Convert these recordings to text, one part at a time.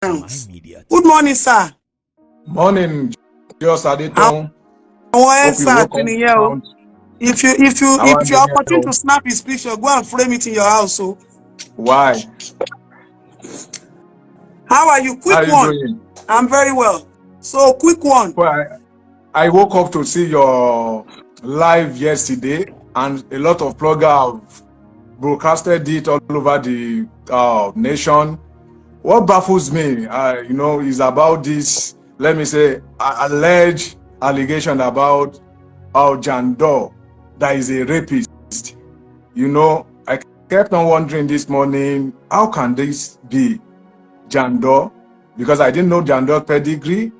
Good morning, sir. Morning, just Adetoun. If you are opportune to snap his picture, go and frame it in your house. So why? How are you? Quick one. Doing? I'm very well. So quick one. Well, I woke up to see your live yesterday, and a lot of bloggers have broadcasted it all over the nation. What baffles me, is about this, let me say, alleged allegation about jandol, that is a rapist. I kept on wondering this morning, how can this be jandol? Because I didn't know jandol pedigree.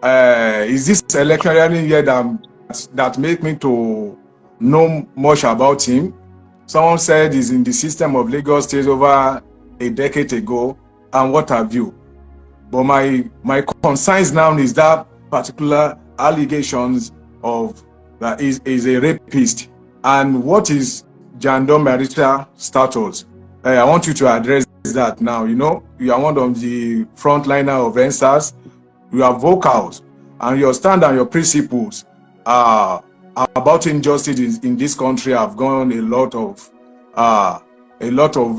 Is this electioneering year that make me to know much about him? Someone said he's in the system of Lagos State over a decade ago, and what have you. But my concerns now is that particular allegations of that is a rapist. And what is jandol marital status? I want you to address that now. You are one of the frontliner of NSAS. You are vocals, and your stand and your principles about injustice in this country have gone a lot of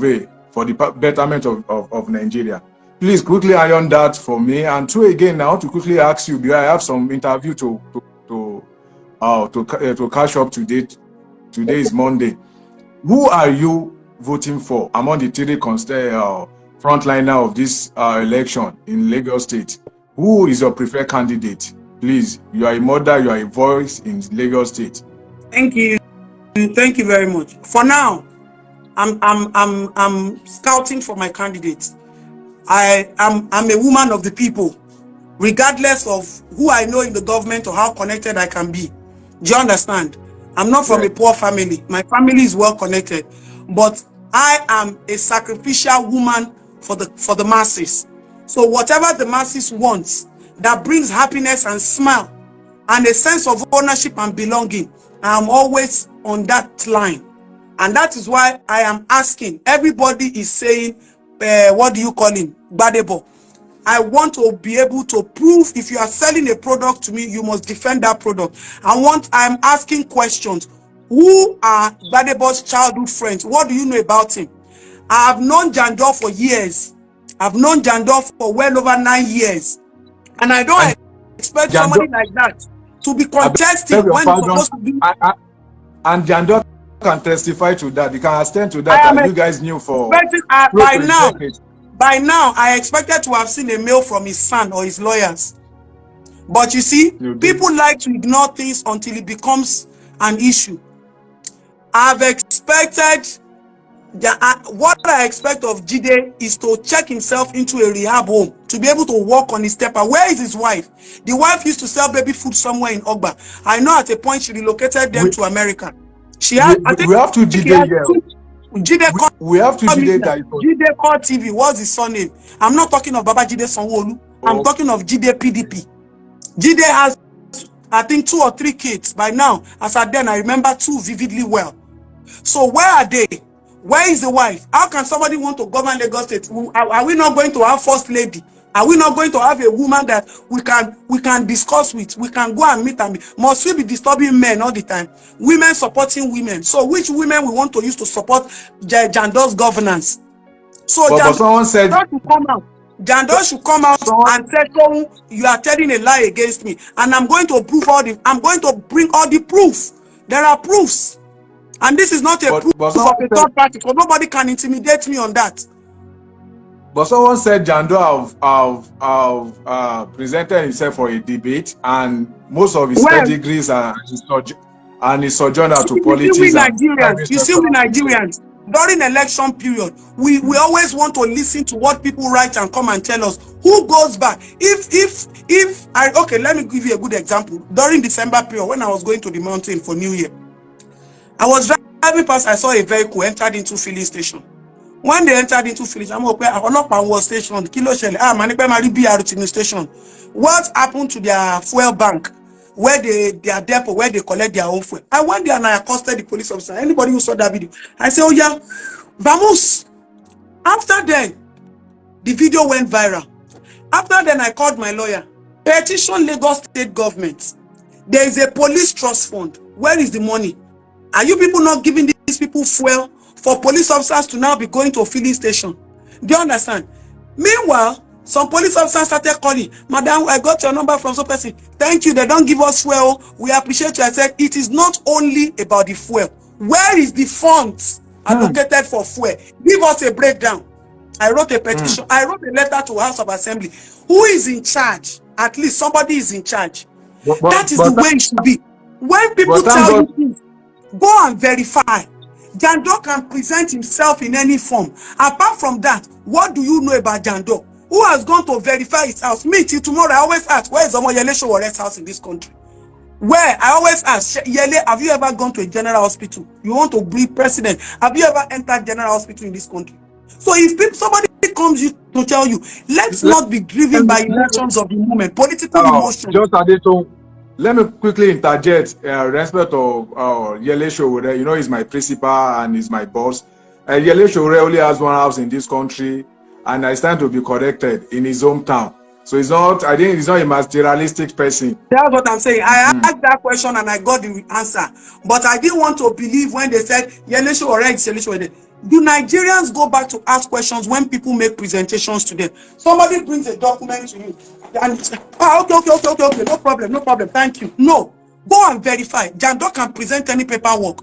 way for the betterment of Nigeria. Please quickly iron that for me. And two, again, I want to quickly ask you, because I have some interview to catch up to date. Today is Monday. Who are you voting for among the three frontliner of this election in Lagos State? Who is your preferred candidate? Please, you are a mother, you are a voice in Lagos State. Thank you very much. For now, I'm scouting for my candidate. I'm a woman of the people, regardless of who I know in the government or how connected I can be. Do you understand? I'm not from a poor family. My family is well connected, but I am a sacrificial woman for the masses. So whatever the masses want that brings happiness and smile and a sense of ownership and belonging, I'm always on that line. And that is why I am asking. Everybody is saying, what do you call him? Badebo. I want to be able to prove, if you are selling a product to me, you must defend that product. I'm asking questions. Who are Badebo's childhood friends? What do you know about him? I have known jandol for years. I've known jandol for well over 9 years. And I don't expect somebody like that to be contesting when you're supposed to be. And jandol can testify to that. You can attest to that you guys knew for by now I expected to have seen a mail from his son or his lawyers. But you see, people like to ignore things until it becomes an issue. I've expected what I expect of Jide is to check himself into a rehab home to be able to walk on his stepper. Where is his wife? The wife used to sell baby food somewhere in Ogba. I know at a point she relocated them to America. We have to Jide here. We have to Jide that. Jide Call TV. What's his surname? I'm not talking of Baba Jide Sanwo-Olu. I'm talking of Jide PDP. Jide has, I think, 2 or 3 kids by now. As at then, I remember 2 vividly well. So where are they? Where is the wife? How can somebody want to govern Lagos State? Are we not going to have first lady? Are we not going to have a woman that we can discuss with? We can go and meet and meet. Must we be disturbing men all the time? Women supporting women. So which women we want to use to support jandol's governance? So someone said jandol should come out and say, "Oh, you are telling a lie against me," and I'm going to prove I'm going to bring all the proof. There are proofs. And this is not a proof of a third party, because nobody can intimidate me on that. But someone said jandol have presented himself for a debate, and most of his pedigrees and his sojourner to politics. You see, we Nigerians, during election period, we always want to listen to what people write and come and tell us who goes back. Let me give you a good example. During December period, when I was going to the mountain for New Year, I was driving past, I saw a vehicle entered into filling station. When they entered into filling, I'm okay, I not power station, Kilo Shell, BRT station. What happened to their fuel bank, where their depot, where they collect their own fuel? I went there and I accosted the police officer. Anybody who saw that video, I said, "Oh yeah, vamos." After then, the video went viral. After then, I called my lawyer. Petition Lagos State government. There is a police trust fund. Where is the money? Are you people not giving these people fuel for police officers to now be going to a filling station? Do you understand? Meanwhile, some police officers started calling, Madam, I got your number from some person. Thank you. They don't give us fuel. We appreciate you. I said, it is not only about the fuel. Where is the funds allocated for fuel? Give us a breakdown. I wrote a petition. I wrote a letter to House of Assembly. Who is in charge? At least somebody is in charge. That is the way it should be. When people tell you things, go and verify. Jandol can present himself in any form. Apart from that, what do you know about Jandol? Who has gone to verify his house? Me till tomorrow, I always ask, where is Omoyele Showore's house in this country? Where? I always ask, Yele, have you ever gone to a general hospital? You want to be president? Have you ever entered general hospital in this country? So if somebody comes to tell you, let's not be driven by emotions of the moment, political emotions. Just Adetoun, let me quickly interject respect of Yele Showore. You know, he's my principal and he's my boss. Yele Showore only has one house in this country, and I stand to be corrected, in his hometown. So he's not, I think he's not a materialistic person. That's what I'm saying. I asked that question and I got the answer. But I didn't want to believe when they said, Yele Showore, Yele Showore. Do Nigerians go back to ask questions when people make presentations to them? Somebody brings a document to you and you say, okay, no problem, thank you. No, go and verify. Jandol can present any paperwork.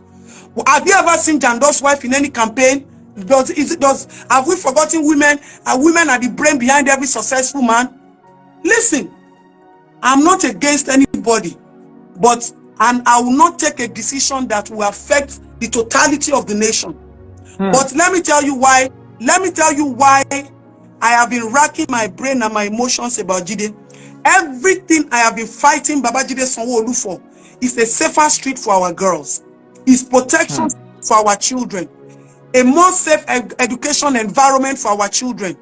Have you ever seen Jandol's wife in any campaign? Have we forgotten women? Women are the brain behind every successful man. Listen, I'm not against anybody, and I will not take a decision that will affect the totality of the nation. But let me tell you why I have been racking my brain and my emotions about Jide. Everything I have been fighting Babajide Sanwo-Olu for is a safer street for our girls, is protection for our children, a more safe education environment for our children.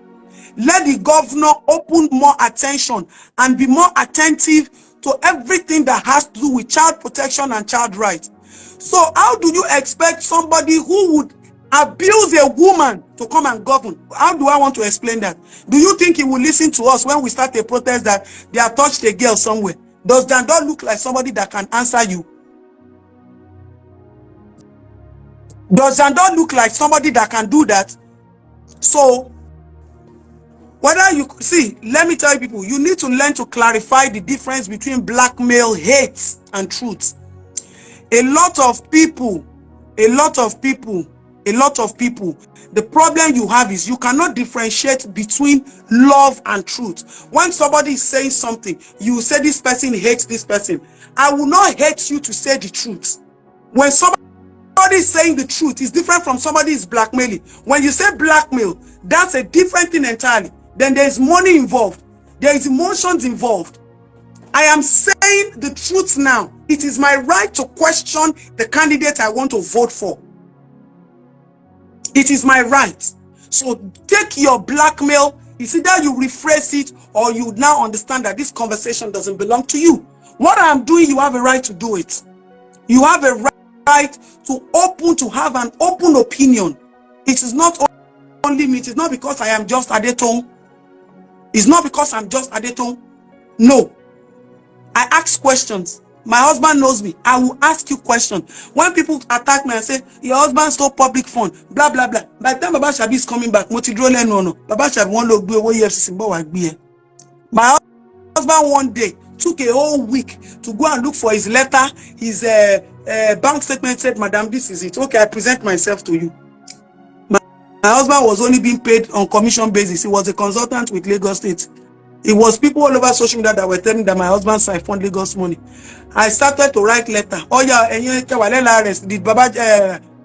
Let the governor open more attention and be more attentive to everything that has to do with child protection and child rights. So how do you expect somebody who would abuse a woman to come and govern? How do I want to explain that? Do you think he will listen to us when we start a protest that they have touched a girl somewhere? Does Jandol look like somebody that can answer you? Does Jandol look like somebody that can do that? So, whether you see, let me tell you people, you need to learn to clarify the difference between blackmail, hate, and truth. A lot of people, the problem you have is you cannot differentiate between love and truth. When somebody is saying something, you say this person hates this person. I will not hate you to say the truth. When somebody is saying the truth, it's different from somebody is blackmailing. When you say blackmail, that's a different thing entirely. Then there is money involved. There is emotions involved. I am saying the truth now. It is my right to question the candidate I want to vote for. It is my right. So take your blackmail. It's either you rephrase it or you now understand that this conversation doesn't belong to you. What I'm doing, you have a right to do it. You have a right to have an open opinion. It is not only me. It is not because I am just Adetoun. It's not because I'm just Adetoun. No. I ask questions. My husband knows me. I will ask you questions. When people attack me and say, your husband stole public fund, blah, blah, blah. By the time Baba Shabi is coming back, Baba Shabi won't look good. My husband one day took a whole week to go and look for his letter. His bank statement said, Madam, this is it. Okay, I present myself to you. My husband was only being paid on commission basis. He was a consultant with Lagos State. It was people all over social media that were telling that my husband siphoned Lagos money. I started to write letter. Oh yeah, did Baba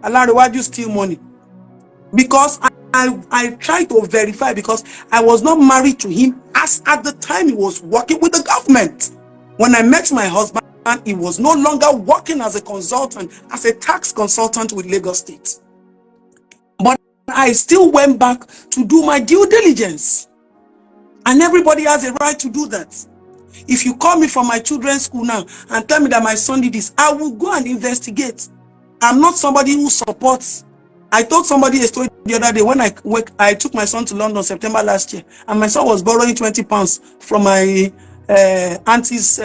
Alarewaju steal money? Because I tried to verify, because I was not married to him as at the time he was working with the government. When I met my husband, he was no longer working as a consultant, as a tax consultant with Lagos State. But I still went back to do my due diligence. And everybody has a right to do that. If you call me from my children's school now and tell me that my son did this, I will go and investigate. I'm not somebody who supports. I told somebody a story the other day when I took my son to London September last year, and my son was borrowing 20 pounds from my auntie's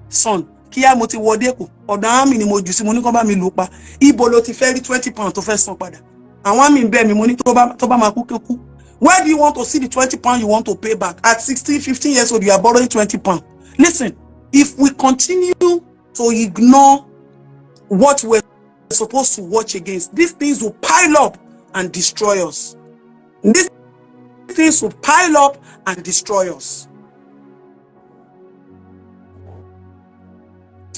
son. Kia moti wodeko odan mi ni mo ju si mo ni kon ba mi lu pa ibo lo ti fe ri 20 pounds to fe san pada awon mi be mi mo ni to ba ma ku ku. Where do you want to see the 20 pounds you want to pay back? At 16, 15 years old, you are borrowing 20 pounds. Listen, if we continue to ignore what we're supposed to watch against, these things will pile up and destroy us. These things will pile up and destroy us.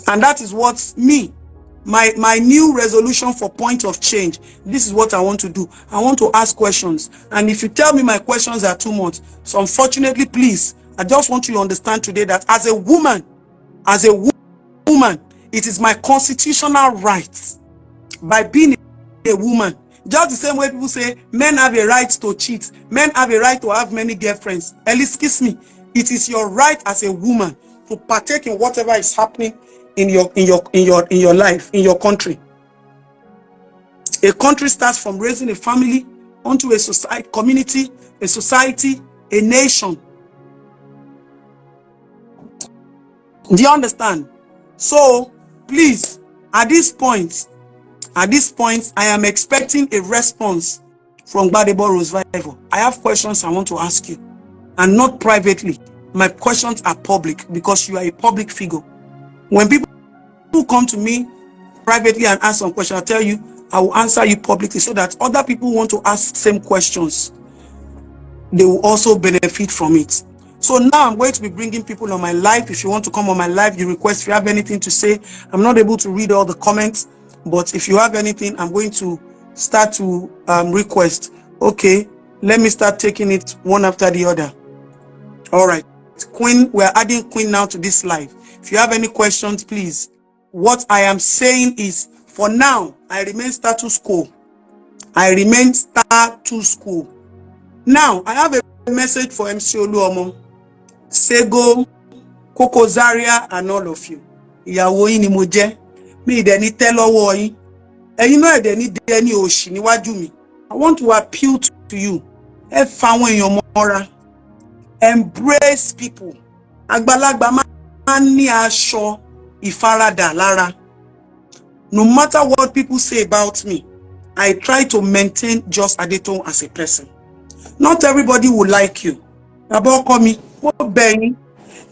And that is what my new resolution for point of change. This is what I want to do. I want to ask questions. And if you tell me my questions are too much, so unfortunately, please, I just want you to understand today that as a woman, it is my constitutional right, by being a woman, just the same way people say men have a right to cheat, men have a right to have many girlfriends. At least kiss me. It is your right as a woman to partake in whatever is happening in your life, in your country. A country starts from raising a family onto a society, community, a society, a nation. Do you understand? So please, at this point, I am expecting a response from Gbadebo Revival. I have questions I want to ask you, and not privately. My questions are public because you are a public figure. When people who come to me privately and ask some questions, I'll tell you, I will answer you publicly so that other people who want to ask same questions, they will also benefit from it. So now I'm going to be bringing people on my live. If you want to come on my live, you request, if you have anything to say. I'm not able to read all the comments, but if you have anything, I'm going to start to request. Okay, let me start taking it one after the other. All right, Queen, we're adding Queen now to this live. If you have any questions, please. What I am saying is, for now, I remain status quo. I remain status quo. Now, I have a message for MC Oluomo, Sego, Koko Zaria, and all of you. Ìyàwó yín ni mo jẹ́. Mi dẹ̀ ní tẹ́ lọ́wọ́ yín. Ẹ̀yin náà dẹ̀ ní dẹ́ ní òṣì níwájú mi. I want to appeal to you. Ẹ fa àwọn èèyàn mọ́ra. Embrace people. Àgbàlagbà máa ń ní aṣọ ìfaradà lára. No matter what people say about me, I try to maintain just Adetoun as a person. Not everybody will like you.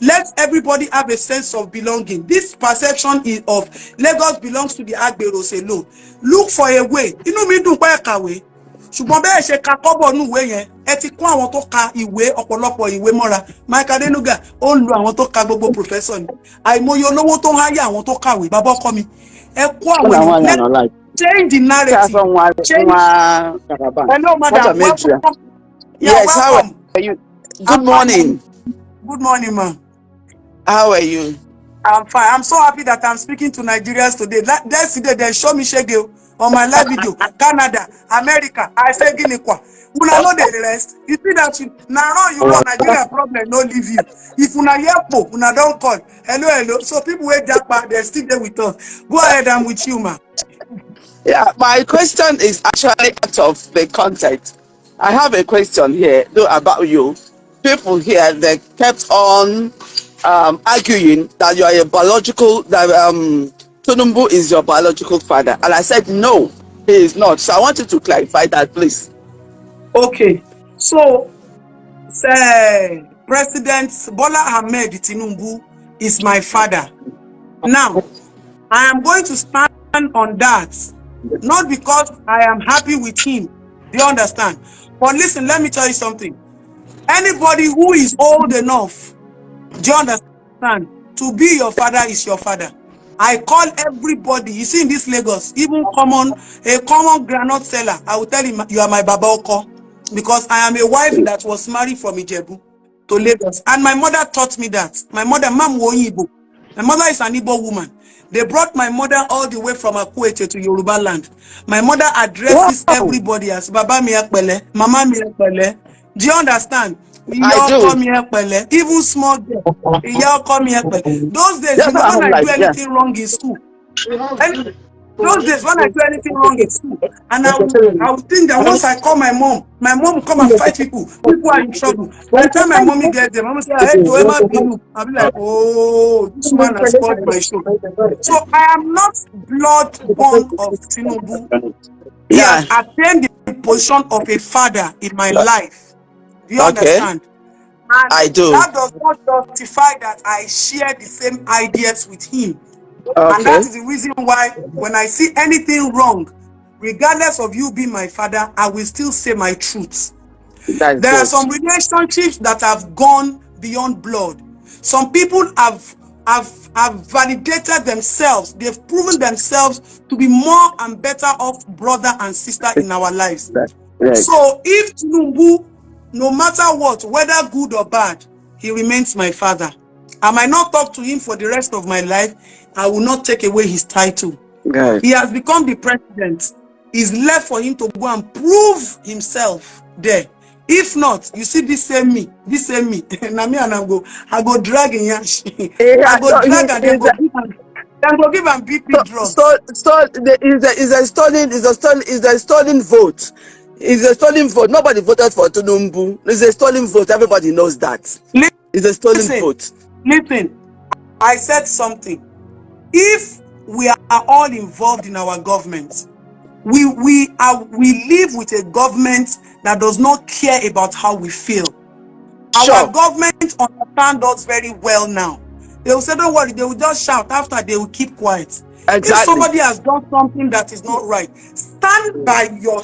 Let everybody have a sense of belonging. This perception is of Lagos belongs to the Agberos alone. Look for a way. Inú mi dùn pé kàwé. Ṣùgbọ́n bẹ́ẹ̀ ṣe ka kọ́bọ̀ nú ìwé yẹn, ẹ ti kún àwọn tó ka ìwé ọ̀pọ̀lọpọ̀ ìwé mọ́ra. Mike Adenuga ó ń lo àwọn tó ka gbogbo professor ni. Àìmọye olówó tó ń háyà àwọn tó kàwé. Bàbá ọkọ mi, ẹ kó àwọn èèyàn. Change the narrative. Hello, madam. Welcome. Yes, how are you? Good morning. Good morning, ma'am. How are you? I'm fine. I'm so happy that I'm speaking to Nigerians today. Yesterday, they show me Shege on my live video. Canada, America, I say Guinea-Qua. Una know the rest. You see that now you know Nigeria problem no leave you. If una hear po, una don't call. Hello. So people wait that back, they're still there with us. Go ahead, I'm with you, ma'am. Yeah, my question is actually out of the context. I have a question here though about you. People here, they kept on arguing that you are a biological, that Tinubu is your biological father. And I said, no, he is not. So I want you to clarify that, please. Okay. So, President Bola Ahmed Tinubu is my father. Now, I am going to stand on that, not because I am happy with him. Do you understand? But listen, let me tell you something. Anybody who is old enough, do you understand, to be your father is your father. I call everybody, you see in this Lagos, even a common granite seller, I will tell him, you are my Baba Oko, because I am a wife that was married from Ijebu to Lagos. And my mother taught me that. My mother, Mam Woyibo. My mother is an Igbo woman. They brought my mother all the way from Akuete to Yoruba land. My mother addresses everybody as Baba Miyakpele, Mama Miyakpele. Do you understand? Even small girl. Those days, you never do anything wrong in school. Those days when I do anything wrong in school, and I would think that once I call my mom will come and fight people. People are in trouble. By the time my mommy gets there, mama say, I had to Emma Binu. I'll be like, oh, this man has spoiled my show. So I am not blood-born of Tinubu. He has attained the position of a father in my life. Do you understand? And I do. That does not justify that I share the same ideas with him. And that is the reason why when I see anything wrong, regardless of you being my father, I will still say my truth. There are some relationships that have gone beyond blood. Some people have validated themselves. They've proven themselves to be more and better off brother and sister in our lives. So if Tinubu, no matter what, whether good or bad, he remains my father. I might not talk to him for the rest of my life. I will not take away his title. He has become the president. It's left for him to go and prove himself there. If not, you see this same me. Now me and I go drag in yash. I go drag and then go give him BP drugs. So is a stolen vote. It's a stolen vote. Nobody voted for Tinubu. It's a stolen vote. Everybody knows that. It's a stolen vote. Listen, I said something. If we are all involved in our government, we live with a government that does not care about how we feel. Our government understands us very well now. They will say, don't worry, they will just shout. After, they will keep quiet. If somebody has done something that is not right, stand by your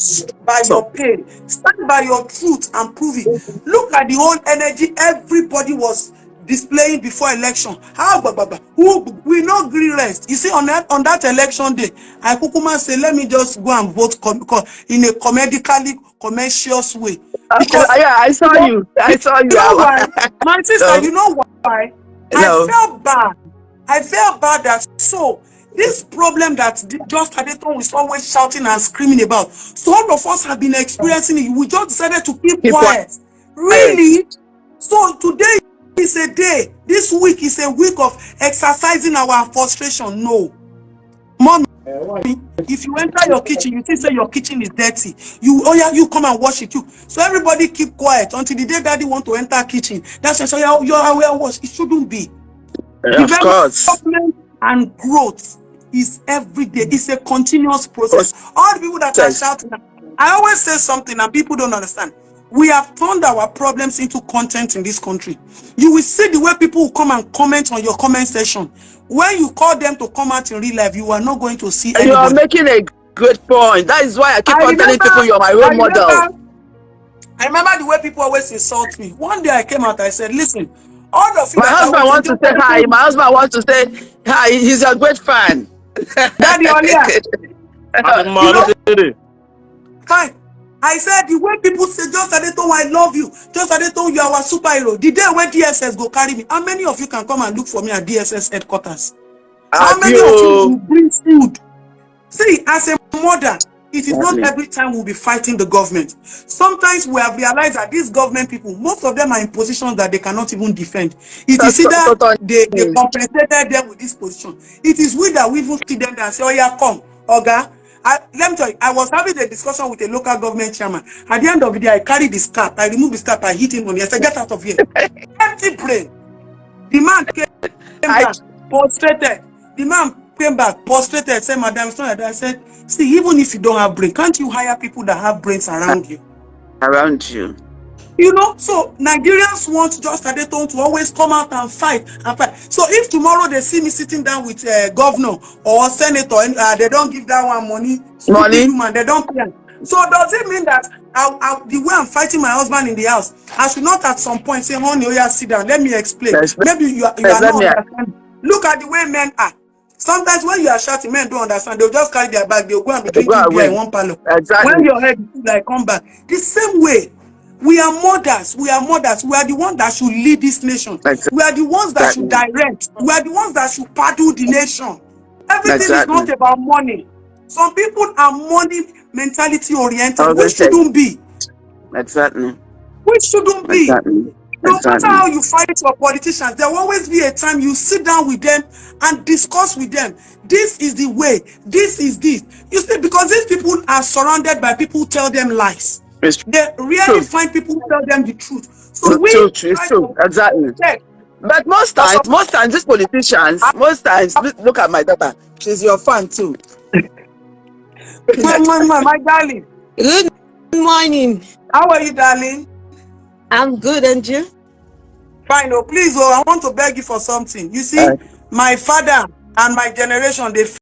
pain, stand by your truth and prove it. Look at the whole energy everybody was displaying before election. We no green rest. You see, on that election day, I kukuma say, let me just go and vote in a commercious way. Because I saw you. You know why? My sister, you know why? I felt bad that this problem that just Adetoun is always shouting and screaming about, so all of us have been experiencing it. We just decided to keep quiet. Really? So today is a day. This week is a week of exercising our frustration. No. Mommy, if you enter your kitchen, you think say your kitchen is dirty. You come and wash it. So everybody keep quiet until the day daddy want to enter kitchen. That's why you're aware wash. It shouldn't be. Of course. Development and growth is every day. It's a continuous process. All the people that are shouting, I always say something and people don't understand. We have turned our problems into content in this country. You will see the way people will come and comment on your comment section. When you call them to come out in real life, you are not going to see anybody. You are making a good point. That is why I keep on telling people you're my role model. I remember the way people always insult me. One day I came out, I said, listen, all of you. My husband wants to say hi. My husband wants to say hi. He's a great fan. Daddy, fine. I said the way people say, just Adetoun, I love you. Just Adetoun, you are our superhero. The day when DSS go carry me, how many of you can come and look for me at DSS headquarters? How many of you will bring food? See, as a mother, it is not every time we'll be fighting the government. Sometimes we have realized that these government people, most of them are in positions that they cannot even defend. It is either they compensated them with this position. It is we that we even see them and say, oh yeah, come, Oga. Let me tell you, I was having a discussion with a local government chairman. At the end of the day, I carried the scarf. I removed the scarf. I hit him on the head. I said, get out of here. Empty brain. The man came back, prostrated. The man came back, prostrated, said, Madam, it's not like that. I said, see, even if you don't have brain, can't you hire people that have brains around you? Around you. You know, so Nigerians want just Adetoun to always come out and fight and fight. So if tomorrow they see me sitting down with a governor or senator and they don't give that one money, they don't pay. So does it mean that the way I'm fighting my husband in the house, I should not at some point say, honey, oh yeah, sit down, let me explain. Maybe you are not understanding. Look at the way men are. Sometimes when you are shouting, men don't understand. They'll just carry their bag, they'll go and be drinking beer in one parlor. Exactly. When your head is like come back. The same way. We are mothers. We are the ones that should lead this nation. We are the ones that should direct. We are the ones that should paddle the nation. Everything is not about money. Some people are money mentality oriented, which shouldn't be. Exactly. Which shouldn't be. No matter how you fight your politicians, there will always be a time you sit down with them and discuss with them. This is the way. This is this. You see, because these people are surrounded by people who tell them lies. They rarely find people who tell them the truth. So it's true. Exactly. But most times, these politicians, look at my daughter. She's your fan too. My darling. Good morning. How are you, darling? I'm good, and you? Fine. Oh, please, I want to beg you for something. You see, my father and my generation, they